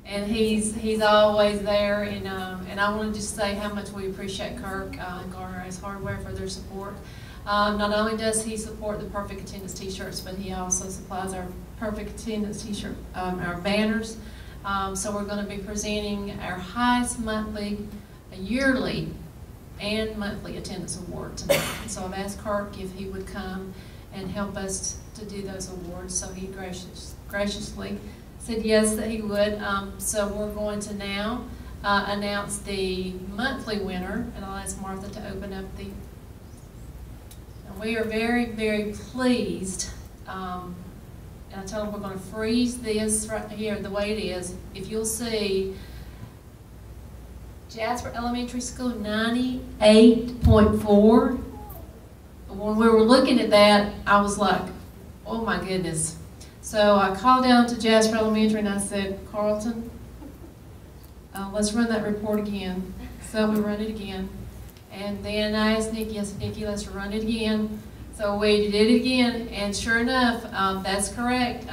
And he's always there, and I want to just say how much we appreciate Kirk and Garner as Hardware for their support. Not only does he support the Perfect Attendance T-shirts, but he also supplies our Perfect Attendance T-shirt, our banners. So we're going to be presenting our highest yearly and monthly attendance award tonight. So I've asked Kirk if he would come and help us to do those awards. So he graciously said yes, that he would. So we're going to now announce the monthly winner, and I'll ask Martha to open up the. And we are very, very pleased. And I told them we're going to freeze this right here the way it is. If you'll see, Jasper Elementary School 98.4. When we were looking at that, I was like, oh my goodness. So I called down to Jasper Elementary and I said, Carlton, let's run that report again. So we run it again. And then I asked Nikki, let's run it again. So we did it again, and sure enough, that's correct.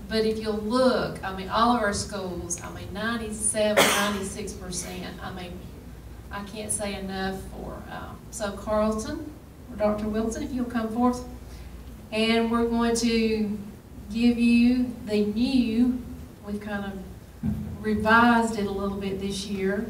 But if you'll look, I mean, all of our schools, I mean, 97, 96%. I mean, I can't say enough for. So Carlton, or Dr. Wilson, if you'll come forth, and we're going to give you the new. We've kind of revised it a little bit this year.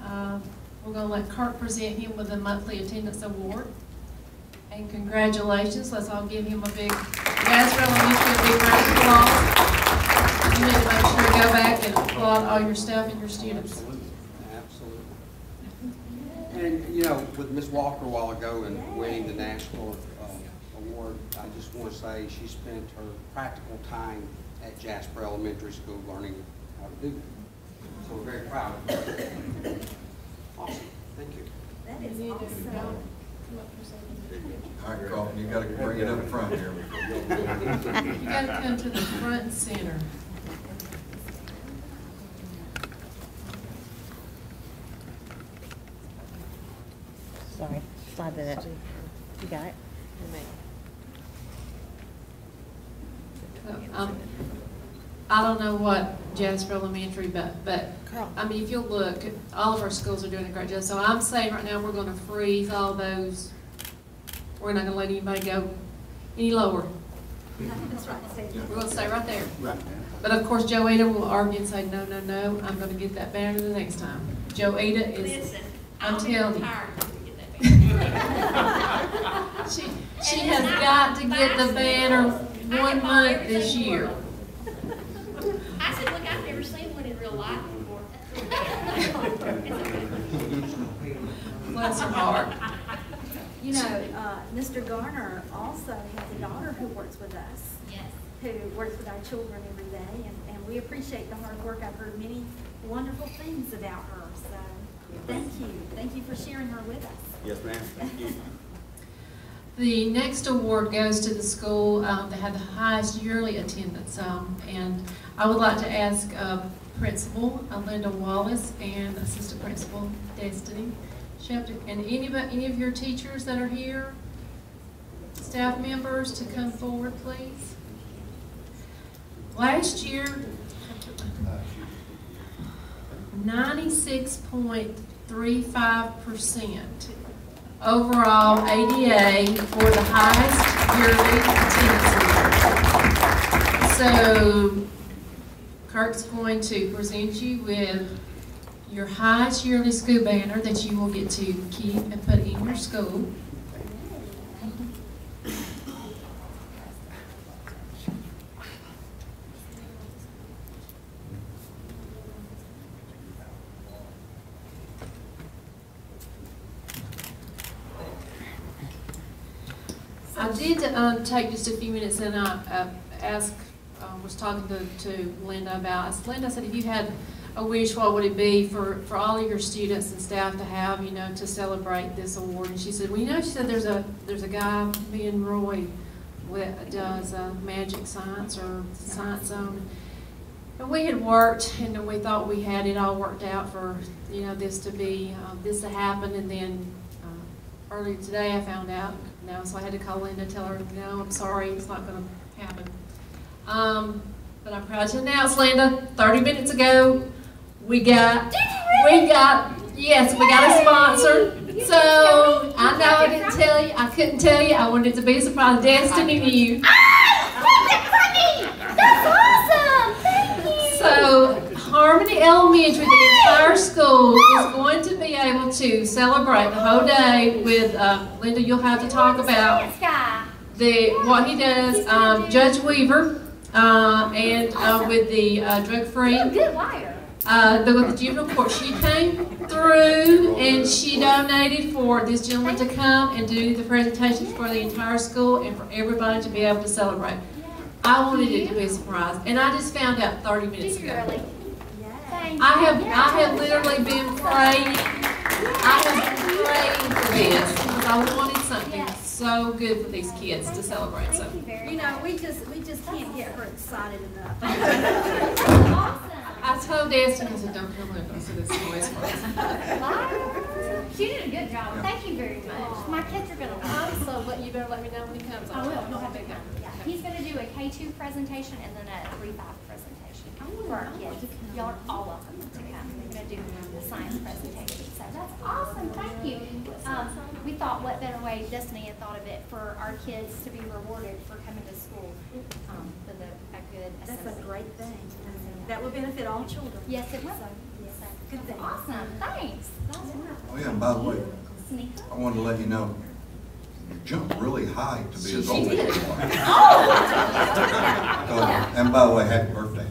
We're going to let Kirk present him with the monthly attendance award. And congratulations. Let's all give him a big, Jasper Elementary, a big round of applause. You need to make sure to go back and applaud all your staff and your students. Absolutely. Absolutely. And, you know, with Ms. Walker a while ago and winning the national award, I just want to say she spent her practical time at Jasper Elementary School learning how to do that. So we're very proud of her. Awesome. Thank you. That is awesome. All right, Carlton, you got to bring it up front here. You got to come to the front and center. Sorry, slide that up. You got it? I don't know what Jasper Elementary, but I mean, if you'll look, all of our schools are doing a great job. So I'm saying right now we're going to freeze all those. We're not going to let anybody go any lower. That's right. We're going to stay right there. But of course, Joetta will argue and say, no, no, no, I'm going to get that banner the next time. Joetta is, listen, I'm telling you. She has got to get the banner 1 month this year. I said, look, I've never seen one in real life before. Bless her heart. You know, Mr. Garner also has a daughter who works with us. Yes. Who works with our children every day, and we appreciate the hard work. I've heard many wonderful things about her, so thank you. Thank you for sharing her with us. Yes, ma'am. Thank you. The next award goes to the school that had the highest yearly attendance, and I would like to ask Principal Linda Wallace and Assistant Principal Destiny Shepton, and any of your teachers that are here, staff members, to come forward, please. Last year, 96.35% overall ADA for the highest yearly attendance. So Kirk's going to present you with your highest yearly school banner that you will get to keep and put in your school. I did take just a few minutes, and I was talking to Linda about. I said, Linda, I said, if you had a wish, what would it be for all of your students and staff to have, you know, to celebrate this award? And she said, well, you know, she said there's a guy, me and Roy, does magic science or science zone. And we had worked, and we thought we had it all worked out for, you know, this to happen, and then earlier today I found out. No, so I had to call Linda and tell her, no, I'm sorry, it's not going to happen. But I'm proud to announce, Linda, 30 minutes ago, we got yes, we got a sponsor. So I know I didn't tell you, I couldn't tell you. I wanted it to be a surprise. Destiny knew. That's awesome! Thank you! So Harmony Elementary, the entire school is going to be able to celebrate the whole day with Linda. You'll have to talk about This guy. what he does. Judge Weaver and with the drug-free. You're a good liar. The juvenile court, she came through and she donated for this gentleman to come and do the presentations for the entire school and for everybody to be able to celebrate. I wanted it to be a surprise, and I just found out 30 minutes Did you ago. really? Thank I you. have literally been praying. I have been praying for this because I wanted something so good for these kids to celebrate. So Thank you very You much. know, we just can't get her excited enough. That's awesome. I told Destiny, I said, don't tell Linda, so this noise for us. Liar. She did a good job. Thank you very much. My kids are gonna love it. So you better let me know when he comes. I will. He'll have to come. Yeah. He's gonna do a K2 presentation and then a 3-5 presentation for our kids. Y'all are all welcome to come. We're gonna do a science presentation. So that's awesome. Thank you. We thought what better way, Destiny had thought of it, for our kids to be rewarded for coming to school with a good That's assembly. a great thing. That will benefit all children. Yes, it will. So, yes, good thing. Awesome. Thanks. That's wonderful. Oh yeah, and by the way, Sneak. I wanted to let you know, you jumped really high to be as old as you are. And by the way, happy birthday.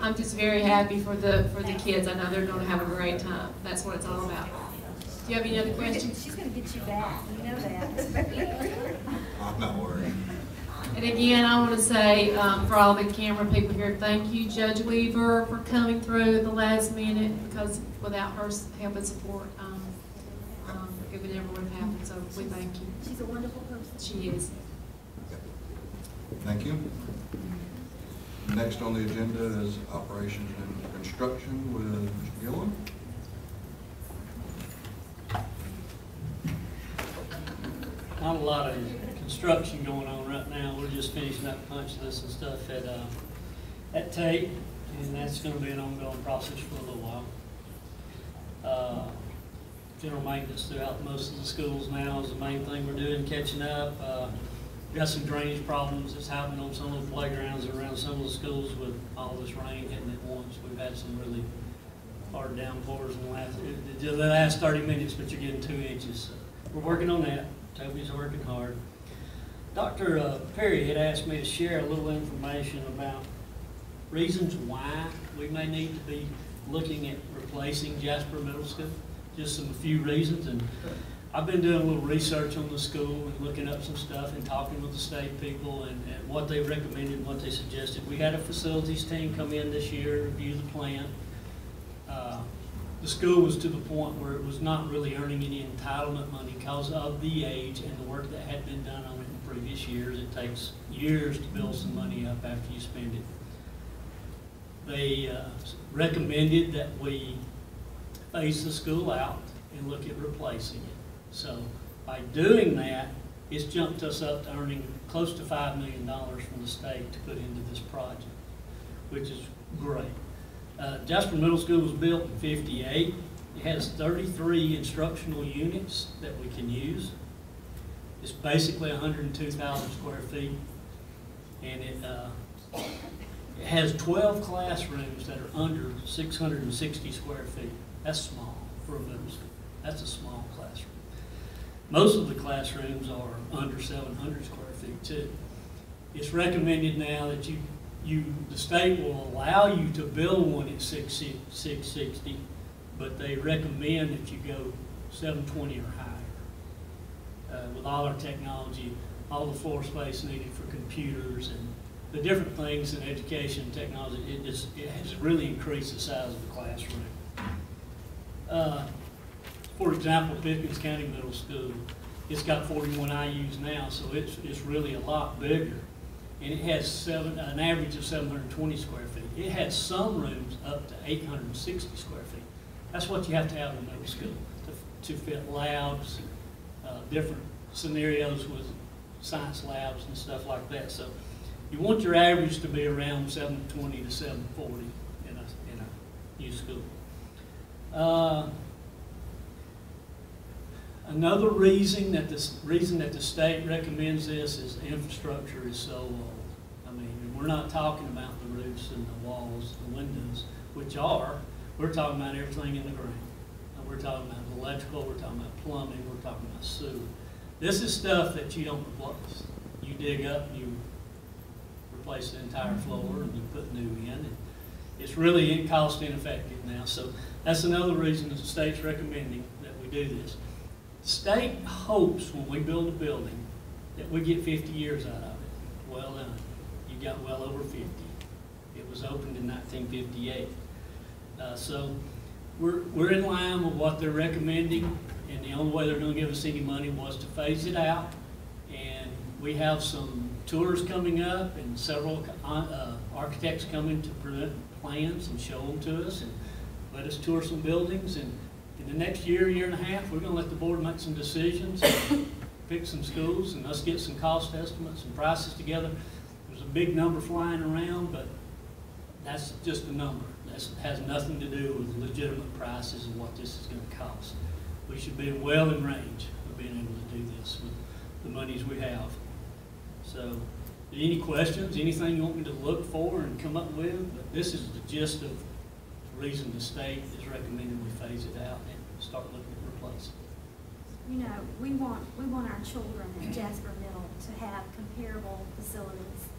I'm just very happy for the kids. I know they're going to have a great time. That's what it's all about. Do you have any other questions? She's going to get you back. You know that. I'm not worried. And again, I want to say for all the camera people here, thank you, Judge Weaver, for coming through at the last minute, because without her help and support, it would never would have happened. So we thank you. She's a wonderful person. She is. Thank you. Next on the agenda is operations and construction with Mr. Gillen. Not a lot of construction going on right now. We're just finishing up punch lists and stuff at Tate, and that's going to be an ongoing process for a little while. General maintenance throughout most of the schools now is the main thing we're doing, catching up. We've got some drainage problems that's happening on some of the playgrounds around some of the schools with all this rain hitting at once. We've had some really hard downpours in the last 30 minutes, but you're getting 2 inches. So we're working on that. Toby's working hard. Dr. Perry had asked me to share a little information about reasons why we may need to be looking at replacing Jasper Middle School. Just a few reasons, and I've been doing a little research on the school and looking up some stuff and talking with the state people and what they recommended, what they suggested. We had a facilities team come in this year, review the plan. The school was to the point where it was not really earning any entitlement money because of the age and the work that had been done on it in previous years. It takes years to build some money up after you spend it. They recommended that we phase the school out and look at replacing it. So by doing that, it's jumped us up to earning close to $5 million from the state to put into this project, which is great. Jasper Middle School was built in '58. It has 33 instructional units that we can use. It's basically 102,000 square feet, and it has 12 classrooms that are under 660 square feet. That's small for a middle school. That's a small classroom. Most of the classrooms are under 700 square feet too. It's recommended now that the state will allow you to build one at 660, but they recommend that you go 720 or higher. With all our technology, all the floor space needed for computers and the different things in education and technology, it has really increased the size of the classroom. For example, Pickens County Middle School, it's got 41 IUs now, so it's really a lot bigger. And it has an average of 720 square feet. It has some rooms up to 860 square feet. That's what you have to have in middle school to fit labs, different scenarios with science labs and stuff like that. So you want your average to be around 720 to 740 in a new school. Another reason that the state recommends this is infrastructure is so old. I mean, we're not talking about the roofs and the walls, the windows, which are. We're talking about everything in the ground. And we're talking about electrical, we're talking about plumbing, we're talking about sewer. This is stuff that you don't replace. You dig up, you replace the entire floor, and you put new in. And it's really cost ineffective now. So that's another reason that the state's recommending that we do this. The state hopes when we build a building that we get 50 years out of it. Well done. You got well over 50. It was opened in 1958. So we're in line with what they're recommending, and the only way they're going to give us any money was to phase it out. And we have some tours coming up and several architects coming to present plans and show them to us and let us tour some buildings. And in the next year and a half, we're going to let the board make some decisions, and pick some schools, and us get some cost estimates and prices together. There's a big number flying around, but that's just a number. That has nothing to do with legitimate prices and what this is going to cost. We should be well in range of being able to do this with the monies we have. So, any questions, anything you want me to look for and come up with? But this is the gist of the reason the state is recommending we phase it out and start looking at replacing. You know, we want our children at Jasper Middle to have comparable facilities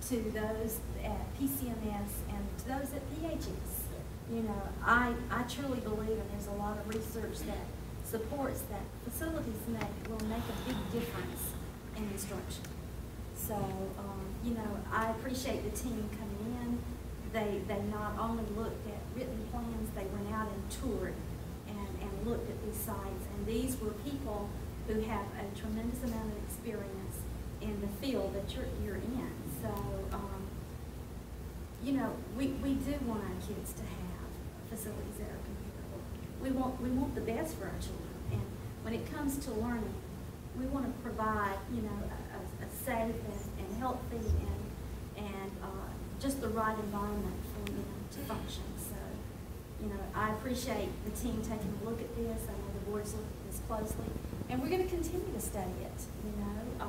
to those at PCMS and to those at PHS. You know, I truly believe, and there's a lot of research that supports that facilities will make a big difference in instruction. So, you know, I appreciate the team coming in. They not only looked at written plans, they went out and toured and looked at these sites. And these were people who have a tremendous amount of experience in the field that you're in. So, you know, we do want our kids to have facilities that are comparable. We want the best for our children. And when it comes to learning, we want to provide, you know, a safe and healthy and just the right environment for them to function. So, you know, I appreciate the team taking a look at this. I know the board's looking at this closely, and we're going to continue to study it, you know,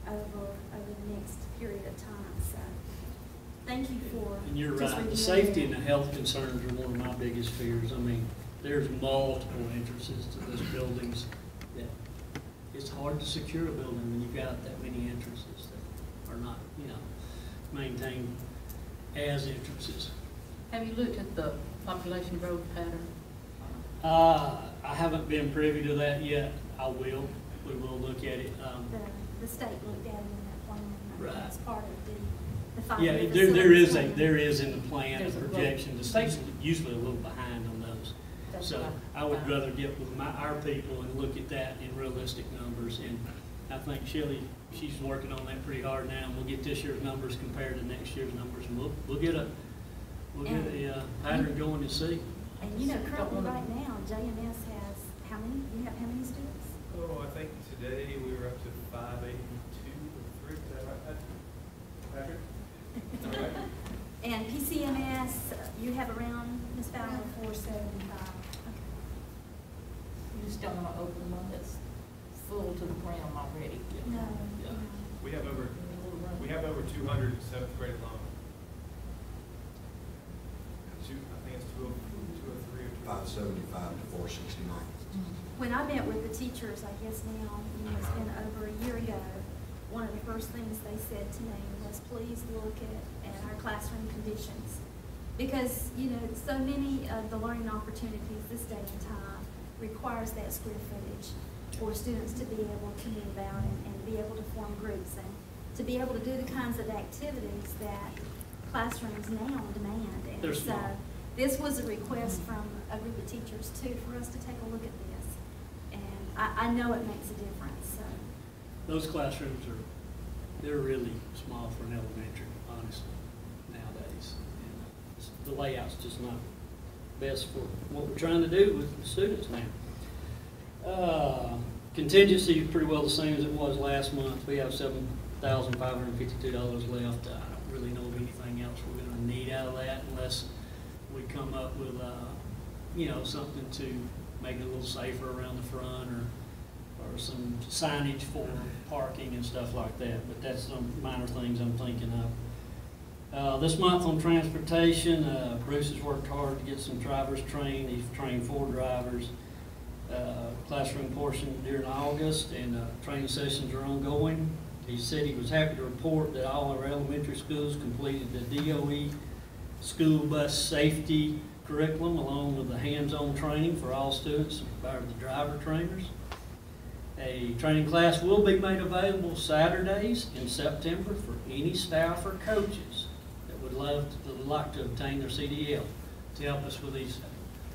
over the next period of time. So, thank you for. And you're just right. The reviewing safety it. and the health concerns are one of my biggest fears. I mean, there's multiple entrances to those buildings that it's hard to secure a building when you've got that many entrances that are not, you know, maintained as entrances. Have you looked at the population growth pattern? I haven't been privy to that yet. I will. We will look at it. The state looked at it in that plan. Right. That's part of the Yeah, five-year there is in the plan a There's a growth. projection. The state's usually a little behind on those. That's So right. I would rather get with our people and look at that in realistic numbers. And I think Shelley, she's working on that pretty hard now. And we'll get this year's numbers compared to next year's numbers, and we'll get a pattern going to see. And you know, currently right now, JMS has how many? You have how many students? Oh, I think today we were up to 582 or 3. Is that right, Patrick? Is that right? And PCMS, you have around, Ms. Fowler? 475. Okay. You just don't want to open one that's full to the brim already. No. Yeah. no. We have over 200 seventh grade alone. I think it's 203 or 575 to 469. When I met with the teachers, I guess now, you know, it's been over a year ago, one of the first things they said to me was, please look at our classroom conditions. Because, you know, so many of the learning opportunities this day and time requires that square footage for students to be able to move out and be able to form groups and to be able to do the kinds of activities that classrooms now demand. And They're so small. this was a request from a group of teachers too, for us to take a look at this. And I know it makes a difference, so. Those classrooms they're really small for an elementary, honestly, nowadays. And the layout's just not best for what we're trying to do with the students now. Contingency is pretty well the same as it was last month. We have $7,552 left. I don't really know of anything else we're going to need out of that unless we come up with, you know, something to make it a little safer around the front, or some signage for parking and stuff like that. But that's some minor things I'm thinking of. This month on transportation, Bruce has worked hard to get some drivers trained. He's trained 4 drivers. Classroom portion during August, and training sessions are ongoing. He said he was happy to report that all our elementary schools completed the DOE school bus safety curriculum, along with the hands-on training for all students by the driver trainers. A training class will be made available Saturdays in September for any staff or coaches that would like to obtain their CDL to help us with these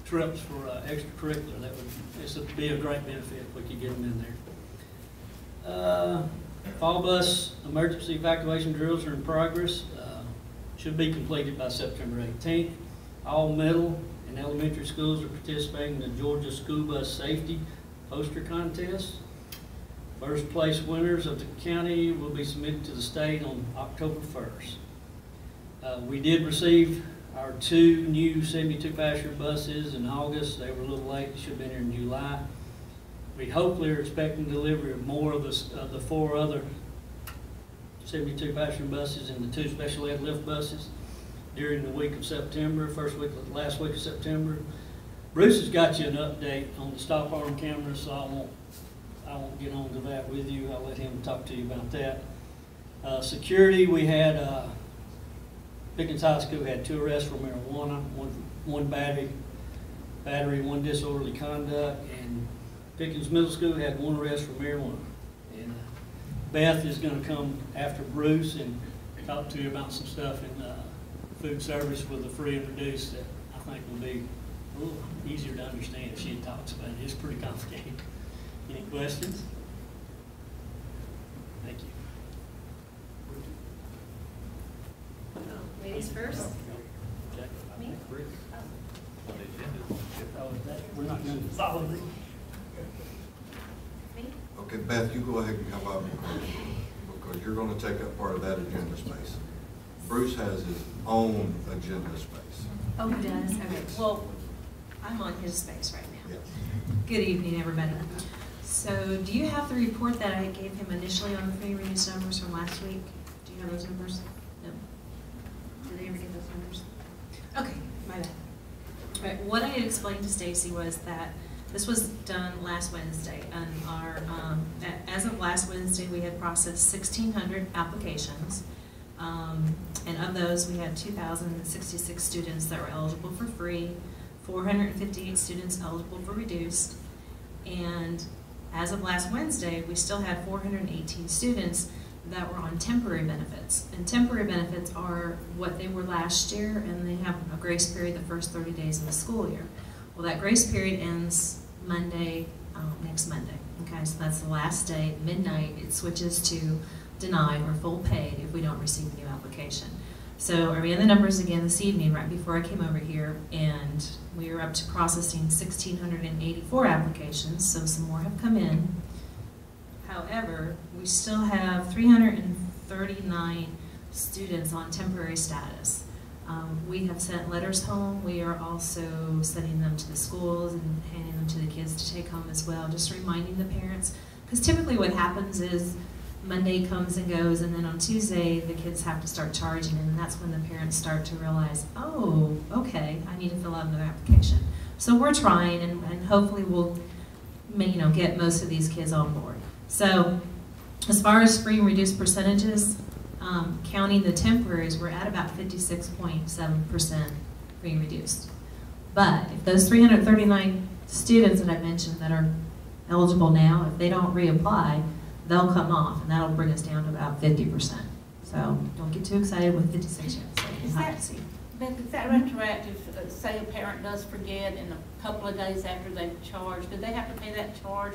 trips for extracurricular. This would be a great benefit if we could get them in there. Fall bus emergency evacuation drills are in progress. Should be completed by September 18th. All middle and elementary schools are participating in the Georgia School Bus Safety Poster Contest. First place winners of the county will be submitted to the state on October 1st. We did receive our 2 new 72-passenger buses in August. They were a little late. Should have been here in July. We hopefully are expecting delivery of more of the 4 other 72-passenger buses and the 2 special ed lift buses during the week of September, last week of September. Bruce has got you an update on the stop arm camera, so I won't get on to that with you. I'll let him talk to you about that. Security, we had Pickens High School had 2 arrests for marijuana, one battery, 1 disorderly conduct, and Pickens Middle School had 1 arrest for marijuana. And Beth is going to come after Bruce and talk to you about some stuff in food service with the free and reduced that I think will be a little easier to understand if she talks about it. It's pretty complicated. Any questions? Thank you. Ladies first. Okay. Me? We're not going to follow them. Me? Okay, Beth, you go ahead and come up because you're going to take up part of that agenda space. Bruce has his own agenda space. Oh, he does? Okay. Well, I'm on his space right now. Yes. Good evening, everybody. So, do you have the report that I gave him initially on the free and reduced numbers from last week? Do you have those numbers? No. Did they ever get those numbers? Okay, my bad. All right, what I had explained to Stacy was that this was done last Wednesday, and our as of last Wednesday, we had processed 1,600 applications, and of those, we had 2,066 students that were eligible for free, 458 students eligible for reduced, and as of last Wednesday, we still had 418 students that were on temporary benefits. And temporary benefits are what they were last year, and they have a grace period the first 30 days of the school year. Well, that grace period ends Monday, next Monday. Okay, so that's the last day, midnight. It switches to denied or full paid if we don't receive a new application. So I ran the numbers again this evening right before I came over here, and we are up to processing 1,684 applications, so some more have come in. However, we still have 339 students on temporary status. We have sent letters home. We are also sending them to the schools and handing them to the kids to take home as well, just reminding the parents, because typically what happens is Monday comes and goes, and then on Tuesday the kids have to start charging, and that's when the parents start to realize, oh, okay, I need to fill out another application. So we're trying, and hopefully we'll get most of these kids on board. So as far as free and reduced percentages, counting the temporaries, we're at about 56.7% free and reduced. But if those 339 students that I mentioned that are eligible now, if they don't reapply, they'll come off, and that'll bring us down to about 50%. So don't get too excited with 56 yet. So we'll have to see. Beth, is that retroactive? Say a parent does forget in a couple of days after they've charged, do they have to pay that charge,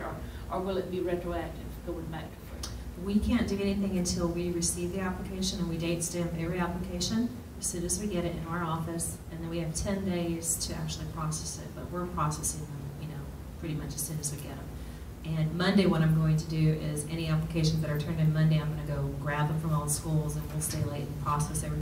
or will it be retroactive going back to free? We can't do anything until we receive the application, and we date stamp every application as soon as we get it in our office, and then we have 10 days to actually process it, but we're processing them, pretty much as soon as we get them. And Monday, what I'm going to do is any applications that are turned in Monday, I'm gonna go grab them from all the schools and we'll stay late and process everything